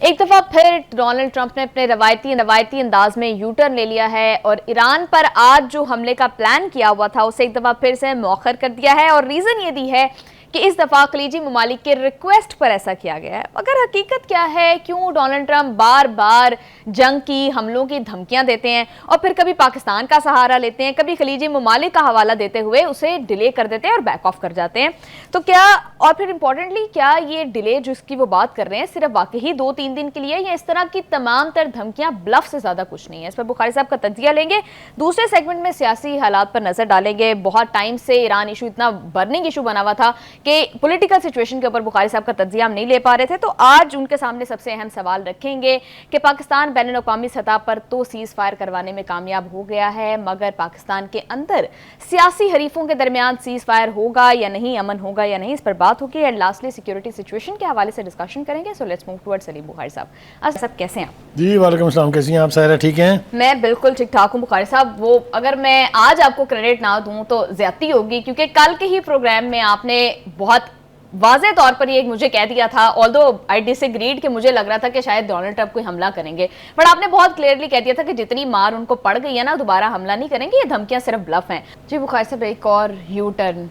एक दफा फिर डोनाल्ड ट्रंप ने अपने रवायती अंदाज में यू टर्न ले लिया है और ईरान पर आज जो हमले का प्लान किया हुआ था उसे एक दफा फिर से मौखर कर दिया है और रीजन ये दी है कि इस दफा खलीजी ममालिक के रिक्वेस्ट पर ऐसा किया गया है। मगर हकीकत क्या है, क्यों डोनाल्ड ट्रंप बार बार जंग की, हमलों की धमकियां देते हैं और फिर कभी पाकिस्तान का सहारा लेते हैं, कभी खलीजी ममालिक का हवाला देते हुए उसे डिले कर देते हैं और बैक ऑफ कर जाते हैं। तो क्या, और फिर इंपॉर्टेंटली, क्या ये डिले जिसकी वो बात कर रहे हैं सिर्फ वाकई 2-3 दिन के लिए, या इस तरह की तमाम तर धमकियां ब्लफ से ज्यादा कुछ नहीं है? इस पर बुखारी साहब का तज्जिया लेंगे। दूसरे सेगमेंट में सियासी हालात पर नजर डालेंगे। बहुत टाइम से ईरान इशू इतना बर्निंग इशू बना हुआ था कि पॉलिटिकल सिचुएशन के ऊपर बुखारी साहब का तज्जिया हम नहीं ले पा रहे थे, तो आज उनके सामने सबसे अहम सवाल रखेंगे कि पाकिस्तान बैनुल अक़वामी सतह पर तो सीज फायर करवाने में कामयाब हो गया है, मगर पाकिस्तान के अंदर सियासी हरीफों के दरमियान सीज फायर होगा या नहीं, अमन होगा या नहीं, इस पर बात होगी। एंड लास्टली सिक्योरिटी सिचुएशन के हवाले से डिस्कशन करेंगे। So let's move towards Salim Bukhari साहब। आज सब कैसे हैं जी? वालेकुम अस्सलाम, कैसी हैं आप? सायरा ठीक हैं? मैं बिल्कुल ठीक ठाक हूँ बुखारी साहब। वो अगर मैं आज आपको क्रेडिट ना दूं तो ज्यादती होगी, क्योंकि कल के ही प्रोग्राम में आपने बहुत वाज़े तौर पर ये मुझे कह दिया था, ऑल्दो आई डिसएग्रीड, कि मुझे लग रहा था कि शायद डोनाल्ड ट्रंप कोई हमला करेंगे, बट आपने बहुत क्लियरली कह दिया था कि जितनी मार उनको पड़ गई है ना, दोबारा हमला नहीं करेंगे, ये धमकियां सिर्फ ब्लफ हैं। जी बुखारी साहब, एक और यू टर्न।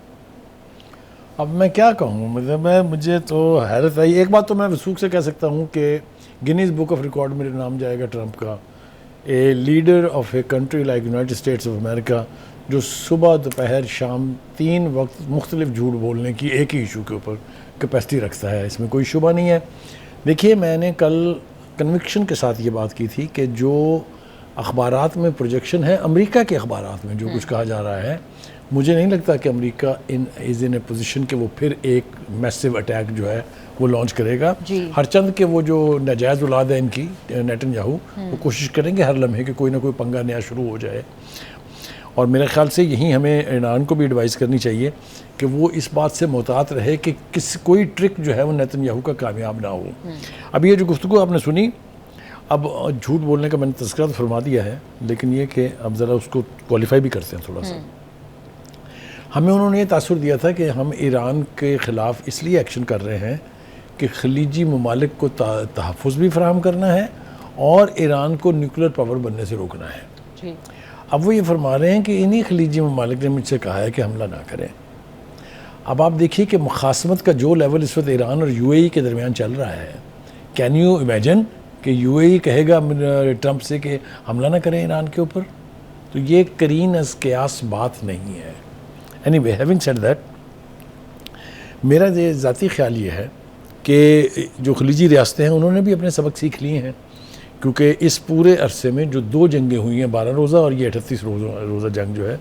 अब मैं क्या कहूँ, मतलब मुझे तो हैरत आई। एक बात तो मैं वसूख से कह सकता हूँ कि गिनीज बुक ऑफ रिकॉर्ड मेरे नाम जाएगा ट्रंप का। A leader of a country like United States of America, जो सुबह दोपहर शाम 3 वक्त मुख्तलिफ झूठ बोलने की एक ही इशू के ऊपर कैपेसिटी रखता है, इसमें कोई शुबा नहीं है। देखिए, मैंने कल कन्विक्शन के साथ ये बात की थी कि जो अखबारात में प्रोजेक्शन है, अमेरिका के अखबारात में जो कुछ कहा जा रहा है, मुझे नहीं लगता कि America is in A position कि वो फिर एक मैसिव अटैक जो है वो लॉन्च करेगा। हरचंद के वो जो नाजायज़ औलाद है इनकी, नेतन्याहू, वो कोशिश करेंगे हर लम्हे कि कोई ना कोई पंगा नया शुरू हो जाए। और मेरे ख्याल से यही हमें ईरान को भी एडवाइस करनी चाहिए कि वो इस बात से मोहतात रहे कि कोई ट्रिक जो है वो नेतन्याहू का कामयाब ना हो। अब ये जो गुफ्तगू आपने सुनी, अब झूठ बोलने का मैंने तज़किरा तो फरमा दिया है, लेकिन ये कि अब ज़रा उसको क्वालिफाई भी करते हैं थोड़ा सा। हमें उन्होंने ये तासुर दिया था कि हम ईरान के ख़िलाफ़ इसलिए एक्शन कर रहे हैं कि खलीजी ममालिक को तहफ़्फ़ुज़ भी फराहम करना है और ईरान को न्यूक्लियर पावर बनने से रोकना है जी। अब वो ये फरमा रहे हैं कि इन्हीं खलीजी ममालिक ने मुझसे कहा है कि हमला ना करें। अब आप देखिए कि मुखासमत का जो लेवल इस वक्त ईरान और यूएई के दरमियान चल रहा है, कैन यू इमेजिन कि यूएई कहेगा ट्रंप से कि हमला ना करें ईरान के ऊपर? तो ये करीन अज़ क़यास बात नहीं है। एनीवे, हैविंग सेड दैट, मेरा ये ज़ाती ख्याल ये है कि जो खलीजी रियासतें हैं उन्होंने भी अपने सबक सीख लिए हैं, क्योंकि इस पूरे अरसे में जो 2 जंगें हुई हैं, 12 रोज़ा और ये 38 रोज़ा जंग जो है,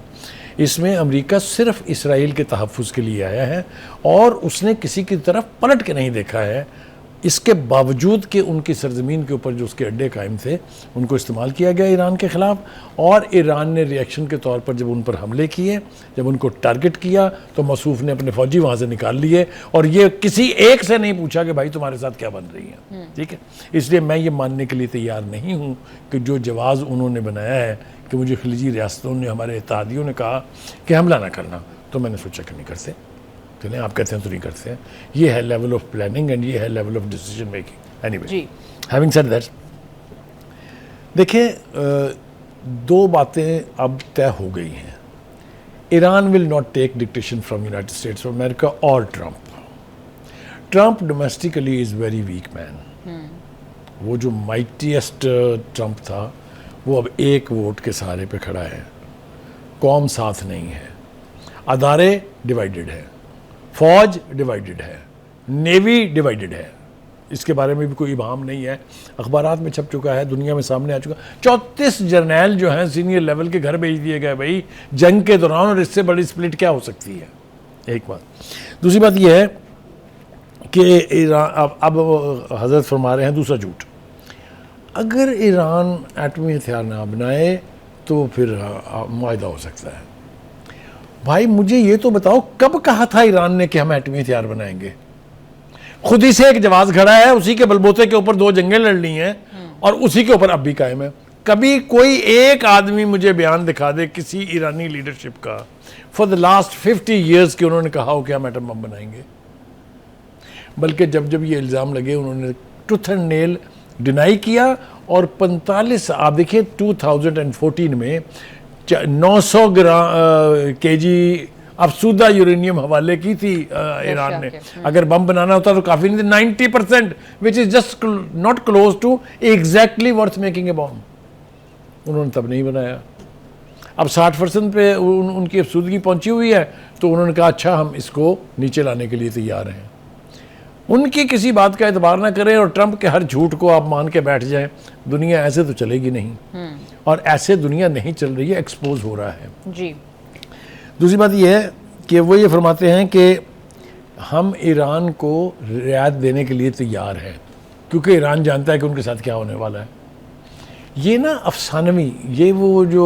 इसमें अमेरिका सिर्फ इसराइल के तहफ़्फ़ुज़ के लिए आया है और उसने किसी की तरफ पलट के नहीं देखा है। इसके बावजूद कि उनकी सरजमीन के ऊपर जो उसके अड्डे कायम थे, उनको इस्तेमाल किया गया ईरान के ख़िलाफ़, और ईरान ने रिएक्शन के तौर पर जब उन पर हमले किए, जब उनको टारगेट किया, तो मसूफ़ ने अपने फ़ौजी वहाँ से निकाल लिए और ये किसी एक से नहीं पूछा कि भाई तुम्हारे साथ क्या बन रही है। ठीक है, इसलिए मैं ये मानने के लिए तैयार नहीं हूँ कि जो जवाज़ उन्होंने बनाया है कि मुझे खलीजी रियासतों ने, हमारे इत्तेहादियों ने कहा कि हमला ना करना, तो मैंने सोचा कि नहीं करते। चलें, आप कहते हैं तो नहीं करते हैं। ये है लेवल ऑफ प्लानिंग एंड ये है level of decision making. Anyway, having said that, देखिए 2 बातें अब तय हो गई हैं। Iran will not take dictation from United States of America और Trump domestically is very weak man. वो जो माइटीएस्ट ट्रंप था, वो अब एक वोट के सहारे पे खड़ा है। कौम साथ नहीं है, अदारे डिवाइडेड है, फौज डिवाइडेड है, नेवी डिवाइडेड है। इसके बारे में भी कोई इबाम नहीं है, अखबारात में छप चुका है, दुनिया में सामने आ चुका। 34 जर्नैल जो हैं सीनियर लेवल के घर भेज दिए गए भाई जंग के दौरान, और इससे बड़ी स्प्लिट क्या हो सकती है? एक बात। दूसरी बात यह है कि ईरान अब हजरत फरमा रहे हैं दूसरा झूठ, अगर ईरान एटमी हथियार ना बनाए तो फिर मुआहिदा हो सकता है। भाई मुझे ये तो बताओ, कब कहा था ईरान ने कि हम एटमी हथियार बनाएंगे? खुद ही से एक जवाब खड़ा है, उसी के बलबूते के ऊपर 2 जंगें लड़ ली हैं और उसी के ऊपर अब भी कायम है। कभी कोई एक आदमी मुझे बयान दिखा दे किसी ईरानी लीडरशिप का फॉर द लास्ट 50 ईयर्स कि उन्होंने कहा हो कि हम एटम बम बनाएंगे। बल्कि जब जब ये इल्ज़ाम लगे, उन्होंने ट्रुथ एंड नेल डिनाई किया और 45 आप देखिए 2014 में 900 केजी अफसूदा यूरेनियम हवाले की थी ईरान ने। अगर बम बनाना होता तो काफी नहीं, 90% which is just not close to exactly worth making a bomb. उन्होंने तब नहीं बनाया। अब 60% पे उनकी अफसूदगी पहुंची हुई है, तो उन्होंने कहा अच्छा हम इसको नीचे लाने के लिए तैयार हैं। उनकी किसी बात का एतबार ना करें और ट्रंप के हर झूठ को आप मान के बैठ जाएं, दुनिया ऐसे तो चलेगी नहीं। और ऐसे दुनिया नहीं चल रही है, एक्सपोज हो रहा है जी। दूसरी बात यह है कि वो ये फरमाते हैं कि हम ईरान को रियायत देने के लिए तैयार हैं, क्योंकि ईरान जानता है कि उनके साथ क्या होने वाला है। ये ना अफसानवी, ये वो जो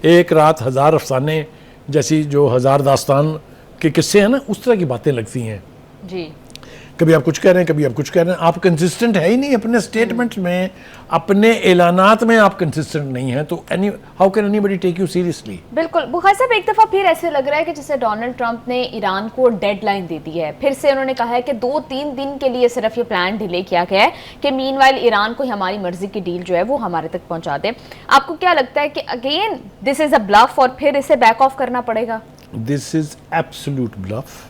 एक रात हज़ार अफसाने जैसी जो हज़ार दास्तान के किस्से हैं ना, उस तरह की बातें लगती हैं जी। कभी आप कुछ कह रहे हैं, कभी आप कुछ कह रहे हैं, आप कंसिस्टेंट है ही नहीं अपने स्टेटमेंट में, अपने ऐलानात में आप कंसिस्टेंट नहीं हैं, तो how can anybody take you seriously. बिल्कुल बुखारी साहब, एक दफा फिर ऐसे लग रहा है कि जैसे डोनाल्ड ट्रंप ने ईरान को डेडलाइन दे दी है। फिर से उन्होंने कहा है कि 2-3 दिन के लिए सिर्फ ये प्लान डिले किया गया है कि मीनवाइल ईरान को हमारी मर्जी की डील जो है वो हमारे तक पहुंचा दे। आपको क्या लगता है कि again this is a bluff और फिर इसे बैक ऑफ करना पड़ेगा? दिस इज एब्सोल्यूट ब्लफ,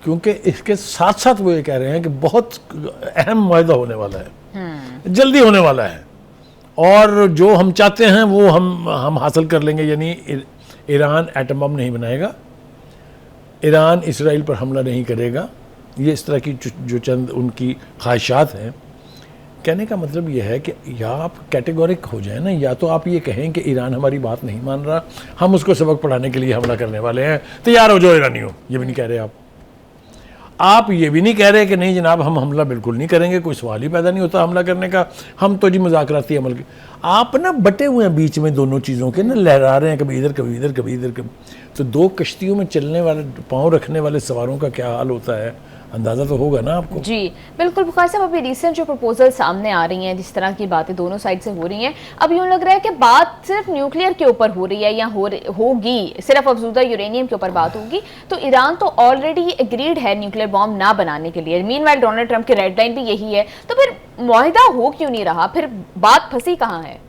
क्योंकि इसके साथ साथ वो ये कह रहे हैं कि बहुत अहम मुआहदा होने वाला है, जल्दी होने वाला है, और जो हम चाहते हैं वो हम हासिल कर लेंगे। यानी ईरान एटम बम नहीं बनाएगा, ईरान इसराइल पर हमला नहीं करेगा। ये इस तरह की जो चंद उनकी ख्वाहिशात हैं। कहने का मतलब ये है कि या आप कैटेगोरिक हो जाए ना, या तो आप ये कहें कि ईरान हमारी बात नहीं मान रहा, हम उसको सबक पढ़ाने के लिए हमला करने वाले हैं, तैयार हो जाओ ईरानियों। ये भी नहीं कह रहे आप ये भी नहीं कह रहे कि नहीं जनाब हम हमला बिल्कुल नहीं करेंगे, कोई सवाल ही पैदा नहीं होता हमला करने का, हम तो जी मुज़ाकराती अमल के। आप ना बटे हुए हैं बीच में दोनों चीज़ों के ना, लहरा रहे हैं कभी इधर कभी इधर कभी इधर कभी। तो दो कश्तियों में चलने वाले पाँव रखने वाले सवारों का क्या हाल होता है, अंदाज़ा तो होगा ना आपको। जी बिल्कुल बुखारी साहब, अभी रिसेंट जो प्रपोजल सामने आ रही हैं, जिस तरह की बातें दोनों साइड से हो रही हैं, अब यूँ लग रहा है कि बात सिर्फ न्यूक्लियर के ऊपर हो रही है या होगी, सिर्फ अफजूदा यूरेनियम के ऊपर बात होगी। तो ईरान तो ऑलरेडी एग्रीड है न्यूक्लियर बॉम्ब ना बनाने के लिए। मीनवाइल डोनाल्ड ट्रंप की रेड लाइन भी यही है, तो फिर मुआहिदा हो क्यों नहीं रहा, फिर बात फंसी कहाँ है?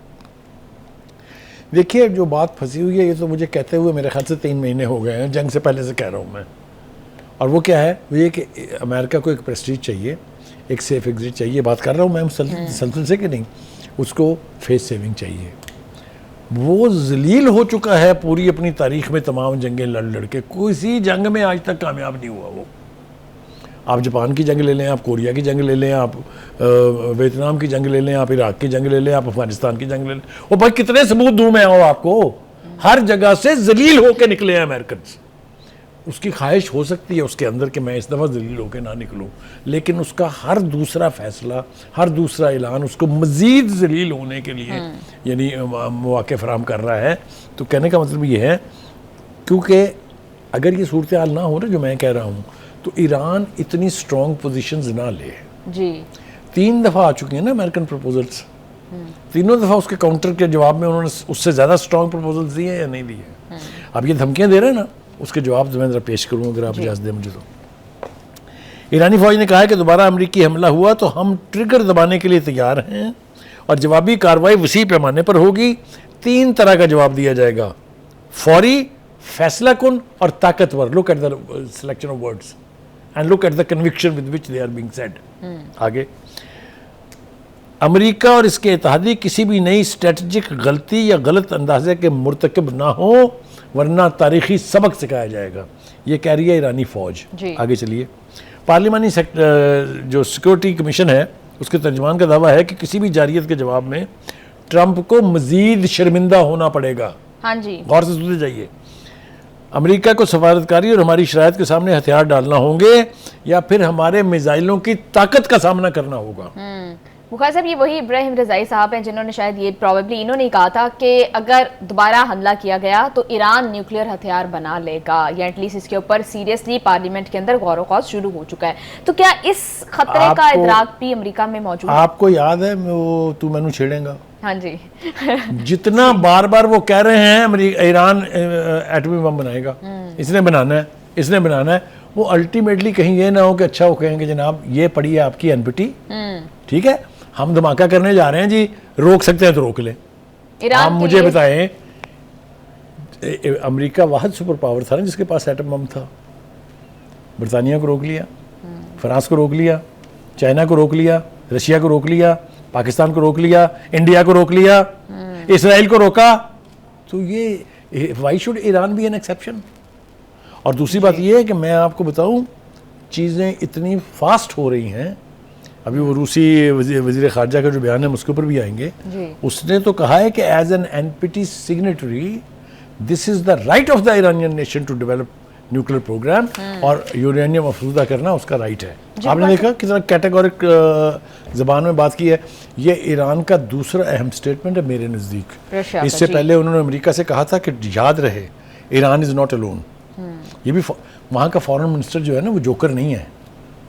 देखिए जो बात फंसी हुई है, ये तो मुझे कहते हुए मेरे ख्याल से 3 महीने हो गए हैं, जंग से पहले से कह रहा हूँ मैं। और वो क्या है, वो ये कि अमेरिका को एक प्रेस्टीज चाहिए, एक सेफ एग्जिट चाहिए। बात कर रहा हूँ मैं मुसलसल से कि नहीं, उसको फेस सेविंग चाहिए। वो जलील हो चुका है पूरी अपनी तारीख में, तमाम जंगें लड़ के, किसी जंग में आज तक कामयाब नहीं हुआ वो। आप जापान की जंग ले लें, आप कोरिया की जंग ले लें, आप वियतनाम की जंग ले लें, आप इराक की जंग ले लें, आप अफगानिस्तान की जंग ले लें, वो भाई कितने सबूत दूँ मैं आपको, हर जगह से जलील होकर निकले हैं अमेरिकन। उसकी ख्वाहिश हो सकती है उसके अंदर कि मैं इस दफ़ा जलील होकर ना निकलूं, लेकिन उसका हर दूसरा फैसला, हर दूसरा ऐलान उसको मज़ीद जलील होने के लिए यानी मौके फराहम कर रहा है। तो कहने का मतलब ये है, क्योंकि अगर ये सूरत हाल ना हो ना जो मैं कह रहा हूँ, तो ईरान इतनी स्ट्रॉन्ग पोजीशंस ना ले। जी 3 दफ़ा आ चुकी हैं ना अमेरिकन प्रपोजल्स, तीनों दफ़ा उसके काउंटर के जवाब में उन्होंने उससे ज़्यादा स्ट्रॉन्ग प्रपोजल्स दिए या नहीं दिए। अब ये धमकियाँ दे रहे हैं ना, उसके जवाब तो मैं ज़रा पेश करूँ अगर आप इजाज़त दें मुझे। तो ईरानी फ़ौज ने कहा है कि दोबारा अमरीकी हमला हुआ तो हम ट्रिगर दबाने के लिए तैयार हैं और जवाबी कार्रवाई वसी पैमाने पर होगी। 3 तरह का जवाब दिया जाएगा, फौरी, फैसला कुन और ताकतवर। Look at the selection of words and look at the conviction with which they are being said. आगे, अमेरिका और इसके इत्तेहादी किसी भी नई स्ट्रेटजिक गलती या गलत अंदाजे के मुर्तकब ना हो, वरना तारीखी सबक सिखाया जाएगा। ये कह रही है ईरानी फौज। आगे चलिए, पार्लिमानी जो सिक्योरिटी कमीशन है उसके तर्जमान का दावा है कि किसी भी जारियत के जवाब में ट्रंप को मजीद शर्मिंदा होना पड़ेगा। हाँ जी, गौर से सुनते जाइए। अमेरिका को सफारतकारी और हमारी शरायत के सामने हथियार डालना होंगे या फिर हमारे मिसाइलों की ताकत का सामना करना होगा। बुखारी साहब, ये वही इब्राहिम रज़ाई साहब हैं जिन्होंने शायद ये प्रॉबेबली इन्होंने कहा था कि अगर दोबारा हमला किया गया तो ईरान न्यूक्लियर हथियार बना लेगा, या एटलीस्ट इसके ऊपर सीरियसली पार्लियामेंट के अंदर गौर वक़ौज़ शुरू हो चुका है। तो क्या इस खतरे का इदराक भी अमेरिका में मौजूद है? आपको याद है वो तू मैनू छेड़ेगा? हाँ जी जितना बार बार वो कह रहे हैं ईरान एटमी बम बनाएगा, इसने बनाना है, इसने बनाना है, वो अल्टीमेटली कहीं ये ना हो कि अच्छा वो कहेंगे जनाब ये पड़ी है आपकी एनपीटी, ठीक है, हम धमाका करने जा रहे हैं जी, रोक सकते हैं तो रोक लें। ईरान आप के मुझे लिए- बताएं, अमेरिका वाहद सुपर पावर था ना जिसके पास एटम बम था। बरतानिया को रोक लिया, फ्रांस को रोक लिया, चाइना को रोक लिया, रशिया को रोक लिया, पाकिस्तान को रोक लिया, इंडिया को रोक लिया, इसराइल को रोका। तो ये why should Iran be an exception? और दूसरी बात ये है कि मैं आपको बताऊं, चीज़ें इतनी फास्ट हो रही हैं। अभी वो रूसी वज़ीर ख़ारजा का जो बयान है उसके ऊपर भी आएंगे। जी। उसने तो कहा है कि as an NPT signatory this is the right of the Iranian nation to develop nuclear program, और यूरेनियम अफरूदा करना उसका राइट है। आपने देखा कितना कैटेगोरिक ज़बान में बात की है। ये ईरान का दूसरा अहम स्टेटमेंट है मेरे नज़दीक। रशिया का, इससे जी। पहले उन्होंने अमेरिका से कहा था कि याद रहे ईरान इज़ नॉट अलोन। ये भी वहाँ का फॉरेन मिनिस्टर जो है ना वो जोकर नहीं है।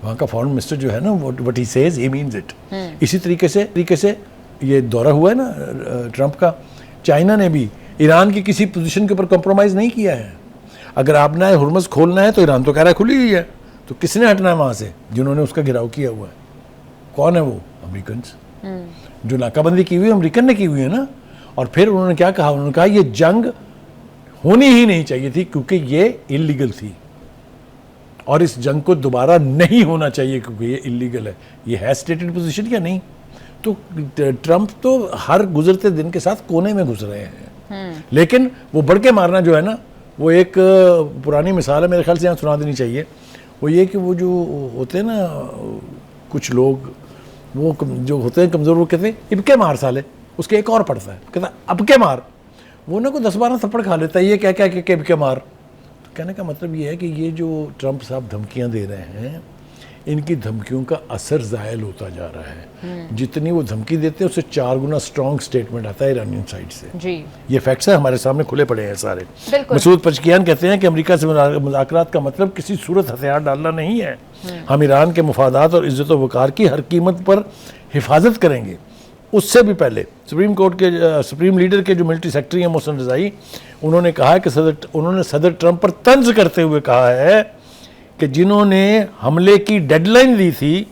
वहाँ का फॉरेन मिनिस्टर जो है ना what he says he means it. इसी तरीके से ये दौरा हुआ है ना ट्रंप का, चाइना ने भी ईरान की किसी पोजीशन के ऊपर कॉम्प्रोमाइज़ नहीं किया है। अगर आपने हुर्मुज़ खोलना है तो ईरान तो कह रहा है खुली हुई है, तो किसने हटना है वहाँ से जिन्होंने उसका घिराव किया हुआ है? कौन है वो? अमेरिकन। जो नाकाबंदी की हुई है अमेरिकन ने की हुई है ना। और फिर उन्होंने क्या कहा? उन्होंने कहा ये जंग होनी ही नहीं चाहिए थी क्योंकि ये इलीगल थी, और इस जंग को दोबारा नहीं होना चाहिए क्योंकि ये इलीगल है। ये है स्टेटेड पोजीशन या नहीं? तो ट्रंप तो हर गुजरते दिन के साथ कोने में घुस रहे हैं। लेकिन वो बढ़ के मारना जो है ना, वो एक पुरानी मिसाल है, मेरे ख्याल से यहाँ सुना देनी चाहिए। वो ये कि वो जो होते हैं ना कुछ लोग, वो जो होते हैं कमज़ोर, वो कहते हैं इबके मार साले, उसके एक और पड़ता है, कहता अब के मार। वो ना को 10-12 थप्पड़ खा लेता है ये क्या क्या कि इबके मार। तो कहने का मतलब ये है कि ये जो ट्रंप साहब धमकियाँ दे रहे हैं, इनकी धमकियों का असर ज़ायल होता जा रहा है। जितनी वो धमकी देते हैं उससे 4 गुना स्ट्रॉन्ग स्टेटमेंट आता है ईरानियन साइड से। जी। ये फैक्ट्स है, हमारे सामने खुले पड़े हैं सारे। बिल्कुल। मसूद पचकियान कहते हैं कि अमेरिका से मुज़ाकरात का मतलब किसी सूरत हथियार डालना नहीं है। हम ईरान के मुफादात और इज़्ज़त व वक़ार की हर कीमत पर हिफाजत करेंगे। उससे भी पहले सुप्रीम लीडर के जो मिलिट्री सेक्रेटरी हैं मोहसिन रज़ाई, उन्होंने कहा है कि उन्होंने सदर ट्रंप पर तंज करते हुए कहा है कि जिन्होंने हमले की डेडलाइन दी थी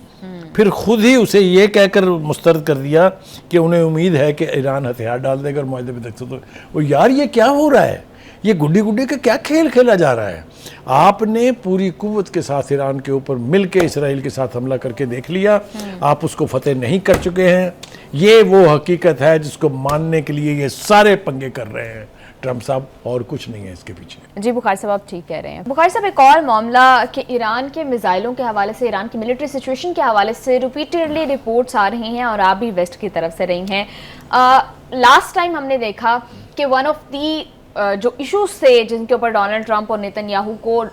फिर खुद ही उसे ये कहकर मुस्तरद कर दिया कि उन्हें उम्मीद है कि ईरान हथियार डाल देगा और मुआहदे में दस्तखत हो। वो यार ये क्या हो रहा है? ये गुड्डी गुड्डी का क्या खेल खेला जा रहा है? आपने पूरी कुव्वत के साथ ईरान के ऊपर मिल के इसराइल के साथ हमला करके देख लिया, आप उसको फतेह नहीं कर चुके हैं। ये वो हकीकत है जिसको मानने के लिए ये सारे पंगे कर रहे हैं ट्रंप साहब, और कुछ नहीं है इसके पीछे। जी बुखारी साहब, आप ठीक कह रहे हैं। बुखारी साहब, एक और मामला कि ईरान के मिसाइलों के हवाले से, ईरान की मिलिट्री सिचुएशन के हवाले से रिपीटेडली रिपोर्ट्स आ रही हैं और आप भी वेस्ट की तरफ से रही हैं। लास्ट टाइम हमने देखा कि वन ऑफ दी जो इश्यूज थे जिनके ऊपर डोनाल्ड ट्रंप और नेतन्याहू को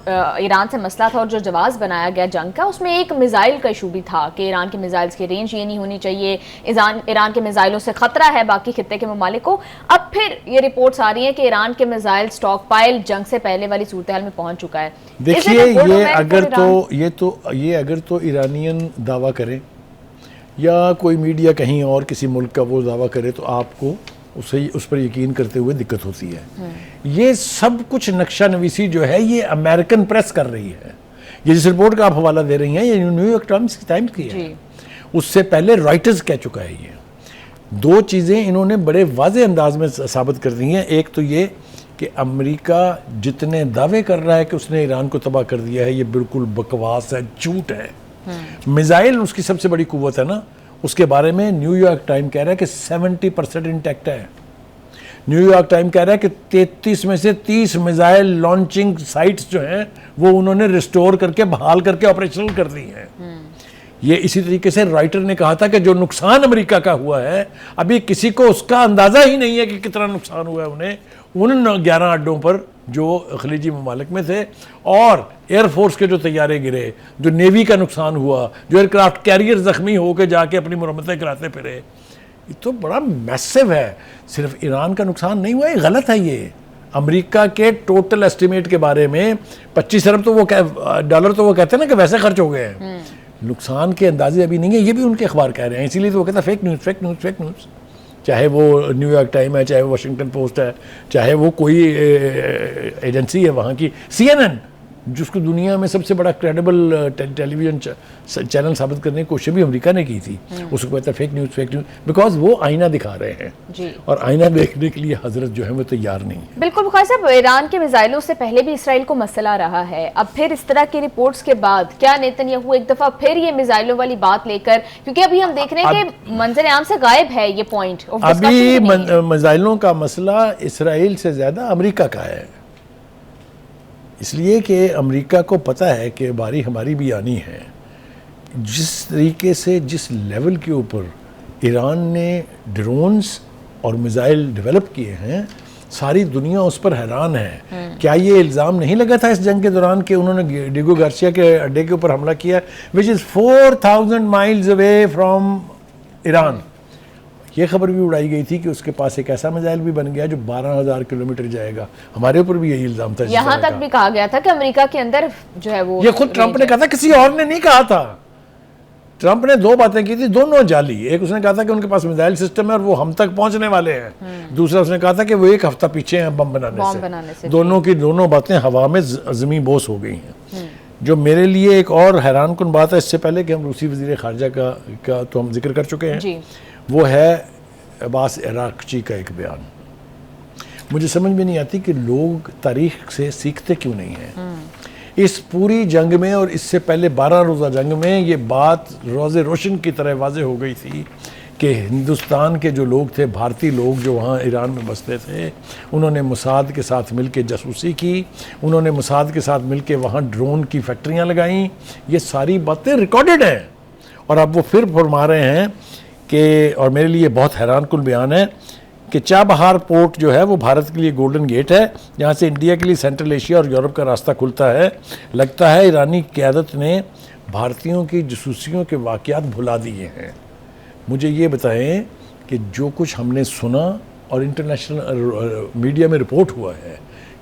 ईरान से मसला था और जो जवाब बनाया गया जंग का, उसमें एक मिसाइल का इशू भी था कि ईरान के मिसाइल्स की रेंज ये नहीं होनी चाहिए, ईरान के मिसाइलों से खतरा है बाकी खित्ते के ममालिक को। अब फिर ये रिपोर्ट्स आ रही हैं कि ईरान के मिसाइल स्टॉक पाइल जंग से पहले वाली सूरत हाल में पहुंच चुका है। देखिए, ये अगर तो ईरानियन दावा करें या कोई मीडिया कहीं और किसी मुल्क का वो दावा करे तो आपको उस पर यकीन करते हुए दिक्कत होती है। ये सब कुछ नक्शा नवीसी जो है ये अमेरिकन प्रेस कर रही है। ये जिस रिपोर्ट का आप हवाला दे रही हैं ये न्यूयॉर्क टाइम्स की है। उससे पहले रॉयटर्स कह चुका है। ये 2 चीज़ें इन्होंने बड़े वाज़े अंदाज में साबित कर दी हैं। एक तो ये कि अमेरिका जितने दावे कर रहा है कि उसने ईरान को तबाह कर दिया है, ये बिल्कुल बकवास है, झूठ है। मिसाइल उसकी सबसे बड़ी कुव्वत है ना, उसके बारे में न्यूयॉर्क टाइम कह रहा है कि 70% इंटैक्ट है। न्यूयॉर्क टाइम कह रहा है कि 33 में से 30 मिसाइल लॉन्चिंग साइट्स जो हैं वो उन्होंने रिस्टोर करके बहाल करके ऑपरेशनल कर दी हैं। ये इसी तरीके से राइटर ने कहा था कि जो नुकसान अमेरिका का हुआ है अभी किसी को उसका अंदाज़ा ही नहीं है कि कितना नुकसान हुआ है उन्हें उन 11 अड्डों पर जो खलीजी ममालिक में थे, और एयरफोर्स के जो तैयारे गिरे, जो नेवी का नुकसान हुआ, जो एयरक्राफ्ट कैरियर ज़ख्मी होकर जाके अपनी मुरम्मतें कराते फिरे। ये तो बड़ा मैसिव है। सिर्फ ईरान का नुकसान नहीं हुआ, ये गलत है। ये अमेरिका के टोटल एस्टिमेट के बारे में 25 अरब तो वो डॉलर तो वो कहते हैं ना कि वैसे खर्च हो गए हैं। नुकसान के अंदाजे अभी नहीं है, ये भी उनके अखबार कह रहे हैं। इसीलिए तो वो कहता है फेक न्यूज़। चाहे वो न्यूयॉर्क टाइम है, चाहे वो वाशिंगटन पोस्ट है, चाहे वो कोई एजेंसी है वहाँ की CNN, जिसको दुनिया में सबसे बड़ा क्रेडिबल टेलीविजन चैनल साबित करने की कोशिश भी अमेरिका ने की थी। उसको कहता है फेक न्यूज़, बिकॉज वो आईना दिखा रहे हैं जी। और आईना देखने के लिए हजरत जो है वो तैयार नहीं है। बिल्कुल बुखारी साहब, ईरान के मिसाइलों से पहले भी इसराइल को मसला रहा है, अब फिर इस तरह की रिपोर्ट्स के बाद क्या नेतन्याहू एक दफा फिर ये मिसाइलों वाली बात लेकर, क्योंकि अभी हम देख रहे हैं कि मंजर आम से गायब है ये पॉइंट, अभी मिसाइलों का मसला इसराइल से ज्यादा अमेरिका का है, इसलिए कि अमेरिका को पता है कि बारी हमारी भी आनी है। जिस तरीके से जिस लेवल के ऊपर ईरान ने ड्रोन्स और मिसाइल डेवलप किए हैं, सारी दुनिया उस पर हैरान है। क्या ये इल्ज़ाम नहीं लगा था इस जंग के दौरान कि उन्होंने डिगो गार्सिया के अड्डे के ऊपर हमला किया, which is 4000 miles away from Iran. ये खबर भी उड़ाई गई थी कि उसके पास एक ऐसा मिसाइल भी बन गया जो 12,000 किलोमीटर जाएगा। हमारे ऊपर भी यही इल्ज़ाम था। यहाँ तक भी कहा गया था कि अमेरिका के अंदर जो है वो, ये खुद ट्रंप ने कहा था, किसी और ने नहीं कहा था। ट्रंप ने दो बातें की थी, दोनों जाली। एक उसने कहा था कि उनके पास मिसाइल सिस्टम है और वो हम तक पहुंचने वाले हैं। दूसरा उसने कहा था कि वो एक हफ्ता पीछे हैं बम बनाने से। दोनों की दोनों बातें हवा में ज़मी बोस हो गई हैं। जो मेरे लिए एक और हैरान कुन बात है, इससे पहले कि हम रूसी वज़ीर ख़ारजा का तो हम जिक्र कर चुके हैं, वो है अब्बास अराक्ची का एक बयान। मुझे समझ में नहीं आती कि लोग तारीख से सीखते क्यों नहीं हैं। इस पूरी जंग में और इससे पहले 12 रोज़ा जंग में ये बात रोज़े रोशन की तरह वाज़े हो गई थी कि हिंदुस्तान के जो लोग थे, भारतीय लोग जो वहाँ ईरान में बसते थे, उन्होंने मोसाद के साथ मिलकर जासूसी की, उन्होंने मोसाद के साथ मिलकर वहाँ ड्रोन की फैक्ट्रियाँ लगाईं। ये सारी बातें रिकॉर्डेड हैं और अब वो फिर फरमा रहे हैं कि, और मेरे लिए बहुत हैरान कुन बयान है कि चाबहार पोर्ट जो है वो भारत के लिए गोल्डन गेट है, जहाँ से इंडिया के लिए सेंट्रल एशिया और यूरोप का रास्ता खुलता है। लगता है ईरानी क़यादत ने भारतीयों की जासूसियों के वाक़यात भुला दिए हैं। मुझे ये बताएं कि जो कुछ हमने सुना और इंटरनेशनल मीडिया में रिपोर्ट हुआ है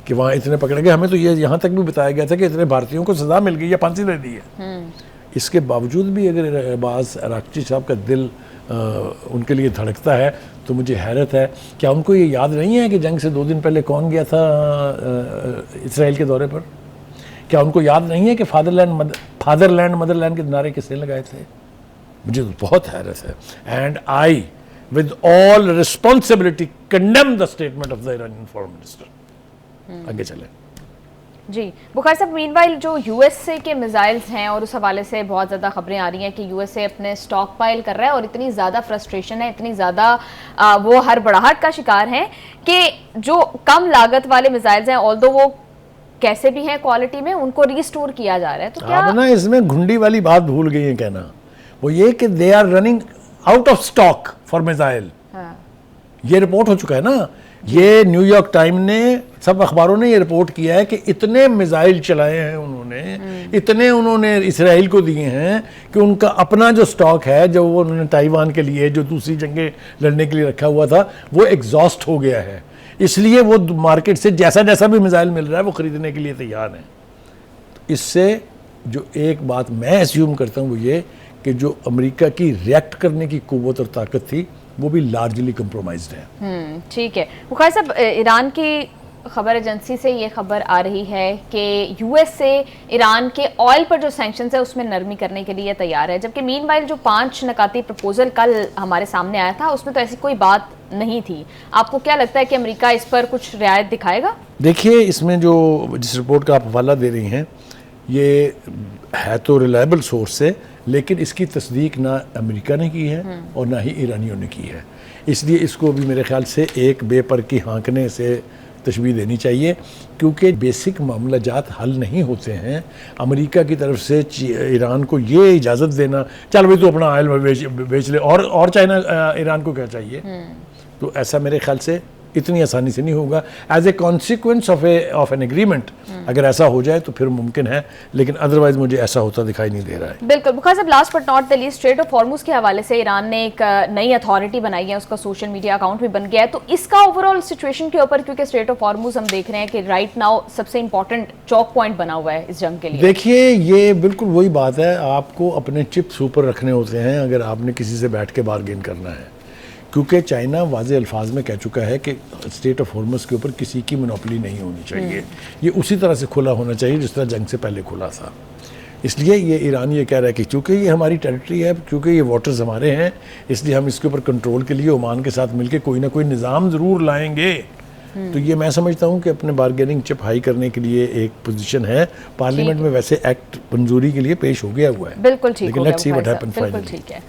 कि वहाँ इतने पकड़े गए, हमें तो ये यहाँ तक भी बताया गया था कि इतने भारतीयों को सज़ा मिल गई या फांसी दे दी है। इसके बावजूद भी अगर अब्बास अराक्ची साहब का दिल उनके लिए धड़कता है तो मुझे हैरत है। क्या उनको ये याद नहीं है कि जंग से 2 दिन पहले कौन गया था इसराइल के दौरे पर? क्या उनको याद नहीं है कि फादरलैंड मदरलैंड के नारे किसने लगाए थे? मुझे तो बहुत हैरत है। And I with all responsibility condemn the statement of the Iranian foreign minister. आगे चलें जी। बुखारी साहब, मीनवाइल जो यूएसए के मिसाइल्स हैं और उस हवाले से बहुत ज़्यादा खबरें आ रही हैं कि यूएसए अपने स्टॉक पाइल कर रहा है और इतनी ज़्यादा फ्रस्ट्रेशन है, इतनी ज़्यादा वो हड़बड़ाहट का शिकार हैं कि जो कम लागत वाले मिसाइल्स हैं, ऑल्दो वो कैसे भी हैं क्वालिटी में, उनको रिस्टोर किया जा रहा है। तो क्या आप ना इसमें घुंडी वाली बात भूल गई है कहना, वो ये कि they are running out of stock for missile. ये रिपोर्ट हो चुका है ना, ये न्यूयॉर्क टाइम ने, सब अखबारों ने ये रिपोर्ट किया है कि इतने मिसाइल चलाए हैं उन्होंने, इतने उन्होंने इसराइल को दिए हैं कि उनका अपना जो स्टॉक है, जो वो उन्होंने ताइवान के लिए, जो दूसरी जंगें लड़ने के लिए रखा हुआ था, वो एग्जॉस्ट हो गया है। इसलिए वो मार्केट से जैसा जैसा भी मिसाइल मिल रहा है वो ख़रीदने के लिए तैयार हैं। इससे जो एक बात मैं एज्यूम करता हूँ वो ये कि जो अमेरिका की रिएक्ट करने की कुव्वत और ताकत थी वो भी लार्जली कंप्रोमाइज्ड है। ठीक है। बुखारी साहब, ईरान की खबर एजेंसी से ये खबर आ रही है कि यूएसए ईरान के ऑयल पर जो सैंक्शंस है उसमें नरमी करने के लिए तैयार है, जबकि मीनवाइल जो 5 नकाती प्रपोजल कल हमारे सामने आया था उसमें तो ऐसी कोई बात नहीं थी। आपको क्या लगता है कि अमेरिका इस पर कुछ रियायत दिखाएगा? देखिए, इसमें जो जिस रिपोर्ट का आप हवाला दे रही हैं ये है तो रिलायबल सोर्स से, लेकिन इसकी तस्दीक ना अमेरिका ने की है और ना ही ईरानियों ने की है। इसलिए इसको भी मेरे ख्याल से एक बेपर की हाँकने से तशबीह देनी चाहिए, क्योंकि बेसिक मामला जात हल नहीं होते हैं। अमेरिका की तरफ से ईरान को ये इजाज़त देना, चल भाई तो अपना ऑयल बेच ले, और चाइना ईरान को क्या चाहिए, तो ऐसा मेरे ख्याल से इतनी आसानी से नहीं होगा। As a consequence of an agreement अगर ऐसा हो जाए तो फिर मुमकिन है, लेकिन अदरवाइज मुझे ऐसा होता दिखाई नहीं दे रहा है। बिल्कुल। बिकॉज अब last but not the least, straight of Hormuz के हवाले से ईरान ने एक नई अथॉरिटी बनाई है, उसका सोशल मीडिया अकाउंट भी बन गया है, तो इसका ओवरऑल सिचुएशन के ऊपर, क्योंकि स्ट्रेट ऑफ हॉर्मुज हम देख रहे हैं कि राइट नाउ सबसे इंपॉर्टेंट चौक पॉइंट बना हुआ है इस जंग के लिए। देखिए, ये बिल्कुल वही बात है, आपको अपने चिप्स ऊपर रखने होते हैं अगर आपने किसी से बैठ के बारगेन करना है, क्योंकि चाइना वाज़े अल्फाज में कह चुका है कि स्टेट ऑफ हॉर्मस के ऊपर किसी की मोनोपोली नहीं होनी चाहिए, ये उसी तरह से खुला होना चाहिए जिस तरह जंग से पहले खुला था। इसलिए ये ईरान ये कह रहा है कि चूँकि ये हमारी टेरिटरी है, क्योंकि ये वाटर्स हमारे हैं, इसलिए हम इसके ऊपर कंट्रोल के लिए ओमान के साथ मिलकर कोई ना कोई निज़ाम ज़रूर लाएंगे। तो ये मैं समझता हूँ कि अपने बारगेनिंग चिप हाई करने के लिए एक पोजीशन है। पार्लियामेंट में वैसे एक्ट मंजूरी के लिए पेश हो गया हुआ है, बिल्कुल ठीक लेकिन हो गया लेट्स सी व्हाट भाई हैपेंस साहब, बिल्कुल फाइनली। ठीक है।